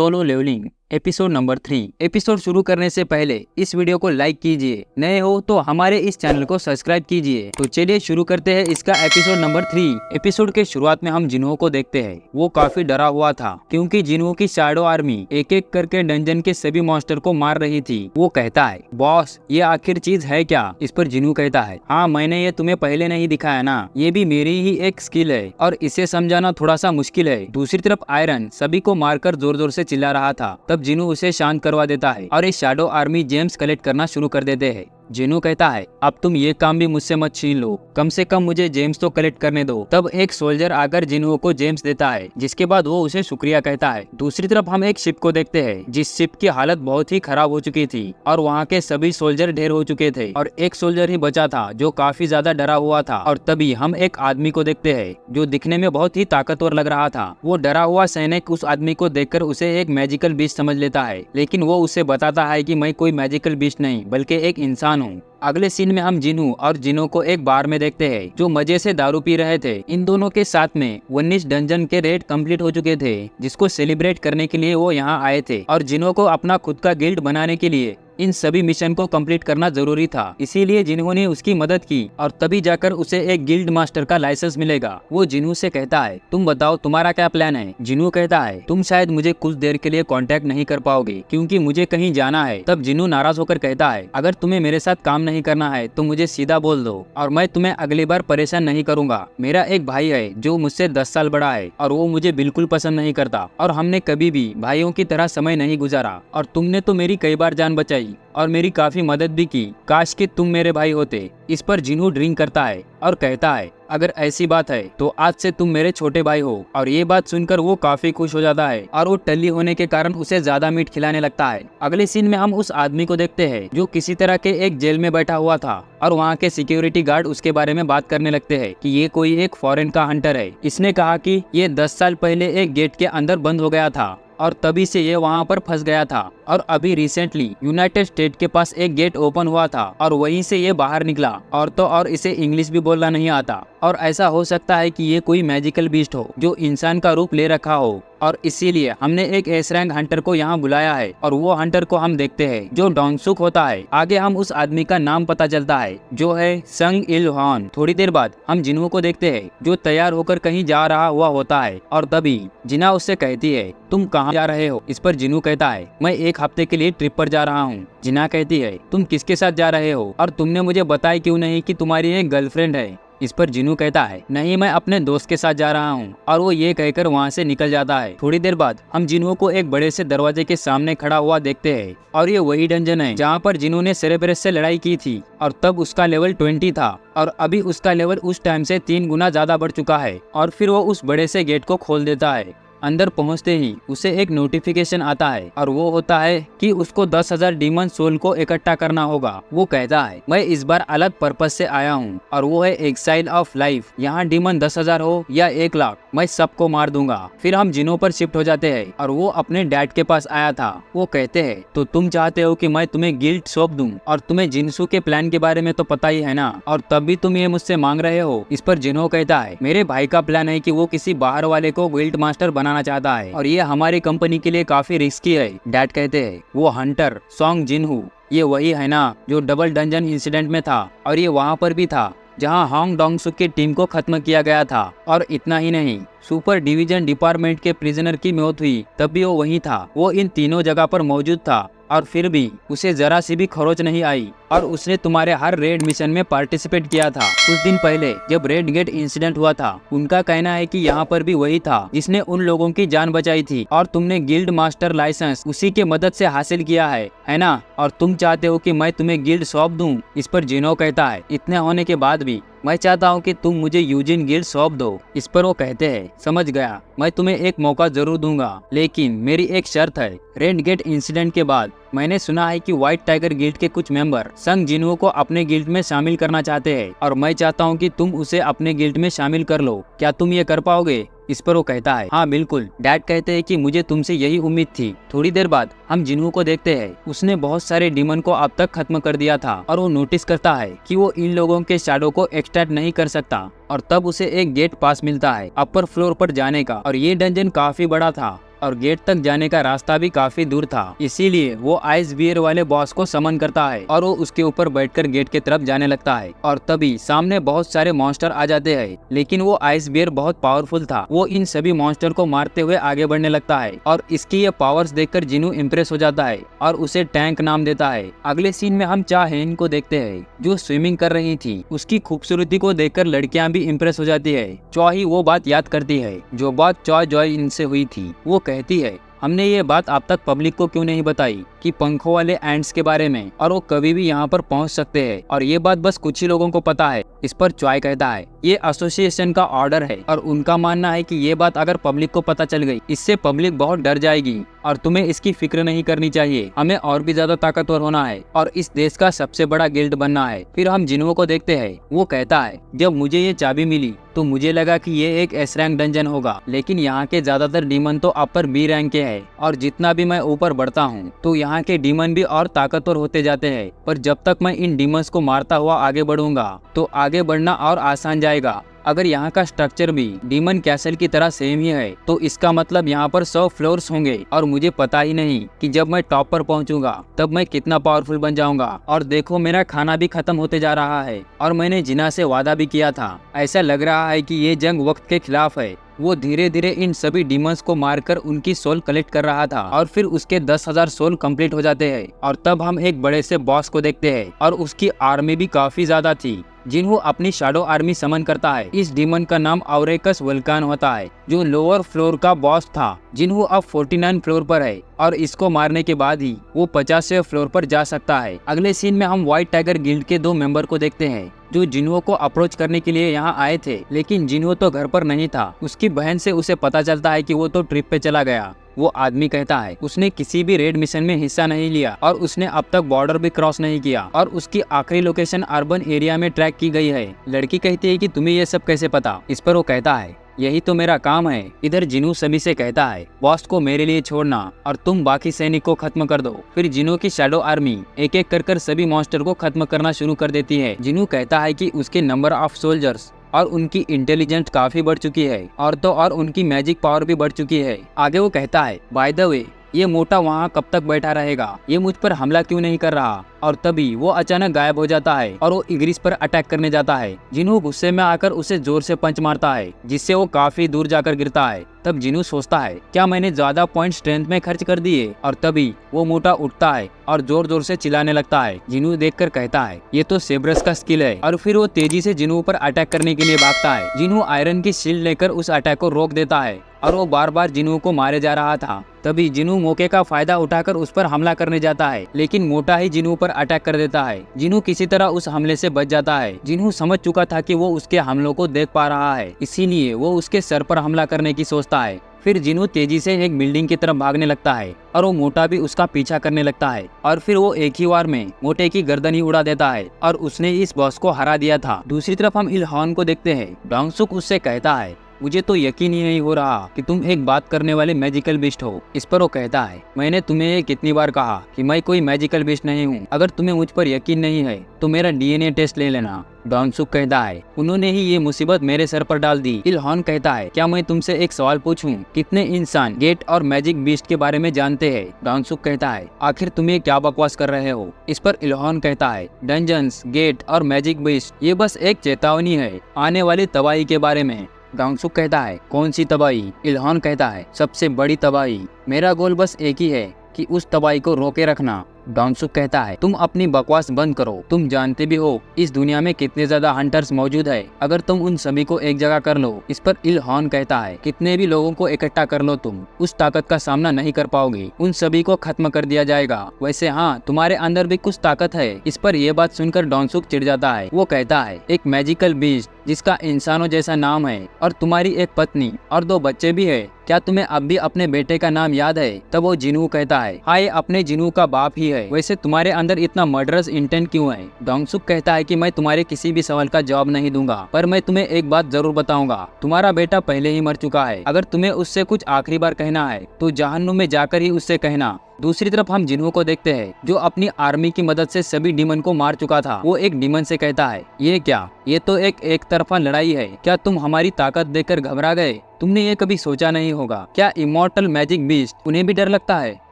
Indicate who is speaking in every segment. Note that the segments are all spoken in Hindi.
Speaker 1: Solo leveling episode number 3। Episode शुरू करने से पहले इस वीडियो को लाइक कीजिए, नए हो तो हमारे इस चैनल को सब्सक्राइब कीजिए। तो चलिए शुरू करते हैं इसका एपिसोड नंबर 3। एपिसोड के शुरुआत में हम जिन्हो को देखते हैं। वो काफी डरा हुआ था क्योंकि जिन्हो की शैडो आर्मी एक एक करके डंजन के सभी मॉन्स्टर को मार रही थी। वो कहता है, बॉस ये आखिर चीज है क्या? इस पर जिन्हो कहता है, हाँ मैंने ये तुम्हें पहले नहीं दिखाया ना, ये भी मेरी ही एक स्किल है और इसे समझाना थोड़ा सा मुश्किल है। दूसरी तरफ आयरन सभी को मारकर जोर जोर से चिल्ला रहा था। तब जिन्हो उसे शांत करवा देता है और इस शैडो आर्मी जेम्स कलेक्ट करना शुरू कर देते हैं। जिन्हो कहता है, अब तुम ये काम भी मुझसे मत छीन लो, कम से कम मुझे जेम्स तो कलेक्ट करने दो। तब एक सोल्जर आकर जिन्हो को जेम्स देता है, जिसके बाद वो उसे शुक्रिया कहता है। दूसरी तरफ हम एक शिप को देखते हैं जिस शिप की हालत बहुत ही खराब हो चुकी थी और वहाँ के सभी सोल्जर ढेर हो चुके थे और एक सोल्जर ही बचा था जो काफी ज्यादा डरा हुआ था। और तभी हम एक आदमी को देखते हैं जो दिखने में बहुत ही ताकतवर लग रहा था। वो डरा हुआ सैनिक उस आदमी को देखकर उसे एक मैजिकल बीस्ट समझ लेता है, लेकिन वो उसे बताता है कि मैं कोई मैजिकल बीस्ट नहीं बल्कि एक इंसान हूँ। अगले सीन में हम जिन्हो और जिनो को एक बार में देखते हैं जो मजे से दारू पी रहे थे। इन दोनों के साथ में 19 डंजन के रेड कंप्लीट हो चुके थे, जिसको सेलिब्रेट करने के लिए वो यहाँ आए थे और जिनो को अपना खुद का गिल्ड बनाने के लिए इन सभी मिशन को कंप्लीट करना जरूरी था। इसीलिए जिन्हो ने उसकी मदद की और तभी जाकर उसे एक गिल्ड मास्टर का लाइसेंस मिलेगा। वो जिन्हो से कहता है, तुम बताओ तुम्हारा क्या प्लान है? जिन्हो कहता है, तुम शायद मुझे कुछ देर के लिए कांटेक्ट नहीं कर पाओगे क्योंकि मुझे कहीं जाना है। तब जिन्हो नाराज होकर कहता है, अगर तुम्हें मेरे साथ काम नहीं करना है तो मुझे सीधा बोल दो और मैं तुम्हें अगली बार परेशान नहीं करूंगा। मेरा एक भाई है जो मुझसे 10 साल बड़ा है और वो मुझे बिल्कुल पसंद नहीं करता और हमने कभी भी भाइयों की तरह समय नहीं गुजारा और तुमने तो मेरी कई बार जान बचाई और मेरी काफी मदद भी की। काश कि तुम मेरे भाई होते। इस पर जिन्हो ड्रिंक करता है और कहता है, अगर ऐसी बात है तो आज से तुम मेरे छोटे भाई हो। और ये बात सुनकर वो काफी खुश हो जाता है और वो टल्ली होने के कारण उसे ज्यादा मीट खिलाने लगता है। अगले सीन में हम उस आदमी को देखते हैं जो किसी तरह के एक जेल में बैठा हुआ था और वहाँ के सिक्योरिटी गार्ड उसके बारे में बात करने लगते हैं कि ये कोई एक फॉरेन का हंटर है। इसने कहा कि ये 10 साल पहले एक गेट के अंदर बंद हो गया था और तभी से ये वहाँ पर फंस गया था और अभी रिसेंटली यूनाइटेड स्टेट के पास एक गेट ओपन हुआ था और वहीं से ये बाहर निकला और तो और इसे इंग्लिश भी बोलना नहीं आता और ऐसा हो सकता है कि ये कोई मैजिकल बीस्ट हो जो इंसान का रूप ले रखा हो और इसीलिए हमने एक एस रैंक हंटर को यहाँ बुलाया है और वो हंटर को हम देखते हैं जो डोंगसुक होता है। आगे हम उस आदमी का नाम पता चलता है जो है संग इल हॉन। थोड़ी देर बाद हम जिन्हो को देखते हैं जो तैयार होकर कहीं जा रहा हुआ होता है और तभी जिना उससे कहती है, तुम कहाँ जा रहे हो? इस पर जिन्हो कहता है, मैं एक हफ्ते के लिए ट्रिप पर जा रहा हूँ। जिना कहती है, तुम किसके साथ जा रहे हो और तुमने मुझे बताया क्यों नहीं कि तुम्हारी एक गर्लफ्रेंड है? इस पर जिन्हो कहता है, नहीं मैं अपने दोस्त के साथ जा रहा हूँ और वो ये कहकर वहाँ से निकल जाता है। थोड़ी देर बाद हम जिन्हो को एक बड़े से दरवाजे के सामने खड़ा हुआ देखते हैं और ये वही डंजन है जहाँ पर जिन्हो ने सेरेबरस से लड़ाई की थी और तब उसका लेवल 20 था और अभी उसका लेवल उस टाइम से 3 गुना ज्यादा बढ़ चुका है। और फिर वो उस बड़े से गेट को खोल देता है। अंदर पहुंचते ही उसे एक नोटिफिकेशन आता है और वो होता है कि उसको 10,000 डीमन सोल को इकट्ठा करना होगा। वो कहता है, मैं इस बार अलग पर्पस से आया हूँ और वो है एक्साइल ऑफ लाइफ। यहाँ डीमन 10,000 हो या 1 लाख, मैं सबको मार दूंगा। फिर हम जिन्हो पर शिफ्ट हो जाते हैं और वो अपने डैड के पास आया था। वो कहते हैं, तो तुम चाहते हो कि मैं तुम्हें गिल्ड सौंप दूं और तुम्हें जिन्सू के प्लान के बारे में तो पता ही है ना, और तब भी तुम ये मुझसे मांग रहे हो। इस पर जिन्हो कहता है, मेरे भाई का प्लान है कि वो किसी बाहर वाले को गिल्ड मास्टर बनाना चाहता है और ये हमारी कंपनी के लिए काफी रिस्की है। डैड कहते हैं, वो हंटर सॉन्ग जिन्हो ये वही है ना जो डबल डंजन इंसिडेंट में था और ये वहाँ पर भी था जहाँ हांग डोंगसुक की टीम को खत्म किया गया था। और इतना ही नहीं, सुपर डिवीजन डिपार्टमेंट के प्रिजनर की मौत हुई तब भी वो वहीं था। वो इन तीनों जगह पर मौजूद था और फिर भी उसे जरा सी भी खरोच नहीं आई और उसने तुम्हारे हर रेड मिशन में पार्टिसिपेट किया था। कुछ दिन पहले जब रेड गेट इंसिडेंट हुआ था, उनका कहना है कि यहाँ पर भी वही था जिसने उन लोगों की जान बचाई थी और तुमने गिल्ड मास्टर लाइसेंस उसी के मदद से हासिल किया है ना? और तुम चाहते हो कि मैं तुम्हें गिल्ड सौंप दूं? इस पर जिन्हो कहता है, इतने होने के बाद भी मैं चाहता हूँ कि तुम मुझे यूजिन गिल्ड सौंप दो। इस पर वो कहते हैं, समझ गया, मैं तुम्हें एक मौका जरूर दूंगा, लेकिन मेरी एक शर्त है। रेड गेट इंसिडेंट के बाद मैंने सुना है कि व्हाइट टाइगर गिल्ड के कुछ मेंबर संग जिन्हो को अपने गिल्ड में शामिल करना चाहते हैं और मैं चाहता हूँ कि तुम उसे अपने गिल्ड में शामिल कर लो। क्या तुम ये कर पाओगे? इस पर वो कहता है, हाँ बिल्कुल। डैड कहते हैं कि मुझे तुमसे यही उम्मीद थी। थोड़ी देर बाद हम जिन्हो को देखते हैं। उसने बहुत सारे डीमन को अब तक खत्म कर दिया था और वो नोटिस करता है कि वो इन लोगों के शैडो को एक्सट्रैक्ट नहीं कर सकता और तब उसे एक गेट पास मिलता है अपर फ्लोर पर जाने का और ये डंजन काफी बड़ा था और गेट तक जाने का रास्ता भी काफी दूर था। इसीलिए वो आइस बियर वाले बॉस को समन करता है और वो उसके ऊपर बैठकर गेट की तरफ जाने लगता है। और तभी सामने बहुत सारे मॉन्स्टर आ जाते हैं, लेकिन वो आइस बियर बहुत पावरफुल था। वो इन सभी मॉन्स्टर को मारते हुए आगे बढ़ने लगता है और इसकी ये पावर्स देखकर जिनू इम्प्रेस हो जाता है और उसे टैंक नाम देता है। अगले सीन में हम चा हेन को देखते हैं जो स्विमिंग कर रही थी। उसकी खूबसूरती को देखकर लड़कियां भी इम्प्रेस हो जाती है। चौ ही वो बात याद करती है जो बात चॉ जॉय इनसे हुई थी। वो कहती है, हमने ये बात अब तक पब्लिक को क्यों नहीं बताई कि पंखों वाले एंड्स के बारे में, और वो कभी भी यहाँ पर पहुँच सकते हैं और ये बात बस कुछ ही लोगों को पता है। इस पर चॉय कहता है, ये एसोसिएशन का ऑर्डर है और उनका मानना है कि ये बात अगर पब्लिक को पता चल गई, इससे पब्लिक बहुत डर जाएगी और तुम्हें इसकी फिक्र नहीं करनी चाहिए। हमें और भी ज्यादा ताकतवर होना है और इस देश का सबसे बड़ा गिल्ड बनना है। फिर हम जिन्हो को देखते हैं। वो कहता है, जब मुझे ये चाबी मिली तो मुझे लगा कि ये एक एस रैंक डंजन होगा, लेकिन यहाँ के ज्यादातर डीमन तो अपर बी रैंक के हैं और जितना भी मैं ऊपर बढ़ता हूँ तो यहाँ के डीमन भी और ताकतवर होते जाते हैं। पर जब तक मैं इन डीमंस को मारता हुआ आगे बढ़ूंगा तो आगे बढ़ना और आसान जाएगा। अगर यहाँ का स्ट्रक्चर भी डीमन कैसल की तरह सेम ही है तो इसका मतलब यहाँ पर 100 फ्लोर्स होंगे और मुझे पता ही नहीं कि जब मैं टॉप पर पहुँचूंगा तब मैं कितना पावरफुल बन जाऊंगा। और देखो, मेरा खाना भी खत्म होते जा रहा है और मैंने जिना से वादा भी किया था। ऐसा लग रहा है कि ये जंग वक्त के खिलाफ है। वो धीरे धीरे इन सभी डीमंस को मारकर उनकी सोल कलेक्ट कर रहा था और फिर उसके 10,000 सोल कंप्लीट हो जाते हैं। और तब हम एक बड़े से बॉस को देखते हैं और उसकी आर्मी भी काफी ज्यादा थी। जिन्हो अपनी शैडो आर्मी समन करता है। इस डीमन का नाम औरेकस वल्कान होता है जो लोअर फ्लोर का बॉस था। जिन्हो अब 49 फ्लोर पर है और इसको मारने के बाद ही वो 50वें फ्लोर पर जा सकता है। अगले सीन में हम व्हाइट टाइगर गिल्ड के 2 मेंबर को देखते हैं जो जिन्हो को अप्रोच करने के लिए यहाँ आए थे, लेकिन जिन्हो तो घर पर नहीं था। उसकी बहन से उसे पता चलता है कि वो तो ट्रिप पे चला गया। वो आदमी कहता है उसने किसी भी रेड मिशन में हिस्सा नहीं लिया और उसने अब तक बॉर्डर भी क्रॉस नहीं किया और उसकी आखिरी लोकेशन अर्बन एरिया में ट्रैक की गई है। लड़की कहती है कि तुम्हें ये सब कैसे पता। इस पर वो कहता है, यही तो मेरा काम है। इधर जिनू सभी से कहता है, बॉस को मेरे लिए छोड़ना और तुम बाकी सैनिक को खत्म कर दो। फिर जिनू की शैडो आर्मी एक एक कर सभी मॉन्स्टर को खत्म करना शुरू कर देती है। जिनू कहता है कि उसके नंबर ऑफ सोल्जर्स और उनकी इंटेलिजेंस काफी बढ़ चुकी है और तो और उनकी मैजिक पावर भी बढ़ चुकी है। आगे वो कहता है, बाय द वे, ये मोटा वहाँ कब तक बैठा रहेगा, ये मुझ पर हमला क्यों नहीं कर रहा। और तभी वो अचानक गायब हो जाता है और वो इग्रिस पर अटैक करने जाता है। जिन्हो गुस्से में आकर उसे जोर से पंच मारता है जिससे वो काफी दूर जाकर गिरता है। तब जिन्हो सोचता है, क्या मैंने ज्यादा पॉइंट स्ट्रेंथ में खर्च कर दिए। और तभी वो मोटा उठता है और जोर जोर से चिल्लाने लगता है। जिन्हो देखकर कहता है, ये तो सेब्रस का स्किल है। और फिर वो तेजी से जिन्हो पर अटैक करने के लिए भागता है। जिन्हो आयरन की शील्ड लेकर उस अटैक को रोक देता है और वो बार बार जिन्हो को मारे जा रहा था। तभी जिन्हो मौके का फायदा उठाकर उस पर हमला करने जाता है, लेकिन मोटा ही जिन्हो पर अटैक कर देता है। जिन्हो किसी तरह उस हमले से बच जाता है। जिन्हो समझ चुका था कि वो उसके हमलों को देख पा रहा है, इसीलिए वो उसके सर पर हमला करने की सोचता है। फिर जिन्हो तेजी से एक बिल्डिंग की तरफ भागने लगता है और वो मोटा भी उसका पीछा करने लगता है और फिर वो एक ही बार में मोटे की गर्दन ही उड़ा देता है और उसने इस बॉस को हरा दिया था। दूसरी तरफ हम इल्हान को देखते हैं। डोंगसुक उससे कहता है, मुझे तो यकीन ही नहीं हो रहा कि तुम एक बात करने वाले मैजिकल बीस्ट हो। इस पर वो कहता है, मैंने तुम्हें ये कितनी बार कहा कि मैं कोई मैजिकल बीस्ट नहीं हूँ। अगर तुम्हें मुझ पर यकीन नहीं है तो मेरा डीएनए टेस्ट ले लेना। डोंगसुक कहता है, उन्होंने ही ये मुसीबत मेरे सर पर डाल दी। इल्हान कहता है, क्या मैं तुमसे एक सवाल पूछूं? कितने इंसान गेट और मैजिक बीस्ट के बारे में जानते हैं? डोंगसुक कहता है, आखिर तुम ये क्या बकवास कर रहे हो? इस पर इल्हान कहता है, डंजन्स, गेट और मैजिक बीस्ट ये बस एक चेतावनी है आने वाली तबाही के बारे में। डोंगसुक कहता है, कौन सी तबाही? इल्हान कहता है, सबसे बड़ी तबाही। मेरा गोल बस एक ही है कि उस तबाही को रोके रखना। डोंगसुक कहता है, तुम अपनी बकवास बंद करो। तुम जानते भी हो इस दुनिया में कितने ज्यादा हंटर्स मौजूद है। अगर तुम उन सभी को एक जगह कर लो। इस पर इल्हान कहता है, कितने भी लोगों को इकट्ठा कर लो, तुम उस ताकत का सामना नहीं कर पाओगे। उन सभी को खत्म कर दिया जाएगा। वैसे हाँ, तुम्हारे अंदर भी कुछ ताकत है। इस पर यह बात सुनकर डोंगसुक चिढ़ जाता है। वो कहता है, एक मैजिकल बीस्ट जिसका इंसानों जैसा नाम है और तुम्हारी एक पत्नी और 2 बच्चे भी है, क्या तुम्हें अब भी अपने बेटे का नाम याद है? तब वो जिन्हू कहता है, हाँ, ये अपने जिन्हू का बाप ही है। वैसे तुम्हारे अंदर इतना मर्डरस इंटेंट क्यों है? डोंगसुक कहता है कि मैं तुम्हारे किसी भी सवाल का जवाब नहीं दूंगा, पर मैं तुम्हें एक बात जरूर बताऊंगा। तुम्हारा बेटा पहले ही मर चुका है। अगर तुम्हें उससे कुछ आखिरी बार कहना है तो जहन्नुम में जाकर ही उससे कहना। दूसरी तरफ हम जिन्हो को देखते हैं जो अपनी आर्मी की मदद से सभी डीमन को मार चुका था। वो एक डीमन से कहता है, ये क्या? ये तो एक तरफा लड़ाई है। क्या तुम हमारी ताकत देखकर घबरा गए? तुमने ये कभी सोचा नहीं होगा। क्या इमॉर्टल मैजिक बीस्ट उन्हें भी डर लगता है?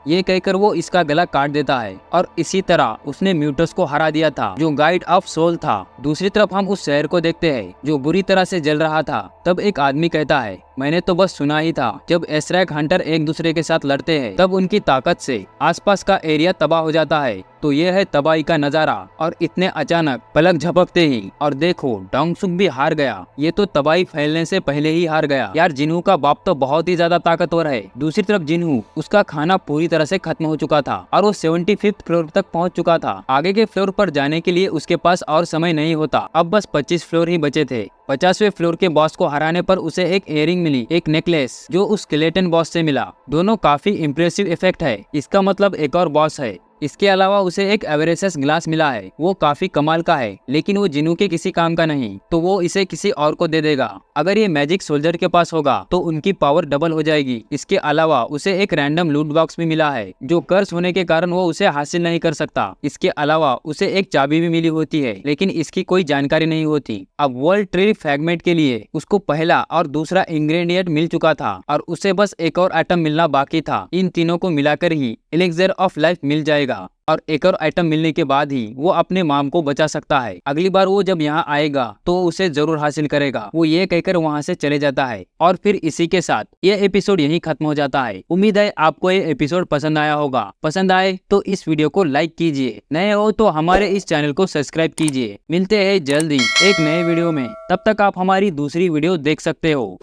Speaker 1: ये कहकर वो इसका गला काट देता है और इसी तरह उसने म्यूटस को हरा दिया था जो गाइड ऑफ सोल था। दूसरी तरफ हम उस शहर को देखते हैं जो बुरी तरह से जल रहा था। तब एक आदमी कहता है, मैंने तो बस सुना ही था जब एसरैक हंटर एक दूसरे के साथ लड़ते हैं तब उनकी ताकत से आसपास का एरिया तबाह हो जाता है। तो यह है तबाही का नजारा। और इतने अचानक पलक झपकते ही और देखो डोंगसुक भी हार गया। ये तो तबाही फैलने से पहले ही हार गया। यार जिन्हू का बाप तो बहुत ही ज्यादा ताकतवर है। दूसरी तरफ जिन्हू, उसका खाना पूरी तरह से खत्म हो चुका था और वो 75th फ्लोर तक पहुंच चुका था। आगे के फ्लोर पर जाने के लिए उसके पास और समय नहीं होता। अब बस 25 फ्लोर ही बचे थे। 50वें फ्लोर के बॉस को हराने पर उसे एक इयररिंग मिली, एक नेकलेस जो उस स्केलेटन बॉस से मिला। दोनों काफी इम्प्रेसिव इफेक्ट है। इसका मतलब एक और बॉस है। इसके अलावा उसे एक एवरेसेस ग्लास मिला है, वो काफी कमाल का है, लेकिन वो जिन्हू के किसी काम का नहीं, तो वो इसे किसी और को दे देगा। अगर ये मैजिक सोल्जर के पास होगा तो उनकी पावर डबल हो जाएगी। इसके अलावा उसे एक रैंडम लूट बॉक्स भी मिला है जो कर्स होने के कारण वो उसे हासिल नहीं कर सकता। इसके अलावा उसे एक चाबी भी मिली होती है, लेकिन इसकी कोई जानकारी नहीं होती। अब वर्ल्ड ट्री फ्रैगमेंट के लिए उसको पहला और दूसरा इंग्रेडिएंट मिल चुका था और उसे बस एक और आइटम मिलना बाकी था। इन तीनों को मिलाकर ही एलिक्सिर ऑफ लाइफ मिल जाएगा और एक और आइटम मिलने के बाद ही वो अपने माम को बचा सकता है। अगली बार वो जब यहाँ आएगा तो उसे जरूर हासिल करेगा। वो ये कहकर वहाँ से चले जाता है और फिर इसी के साथ ये एपिसोड यहीं खत्म हो जाता है। उम्मीद है आपको ये एपिसोड पसंद आया होगा। पसंद आए तो इस वीडियो को लाइक कीजिए, नए हो तो हमारे इस चैनल को सब्सक्राइब कीजिए। मिलते हैं जल्दी एक नए वीडियो में, तब तक आप हमारी दूसरी वीडियो देख सकते हो।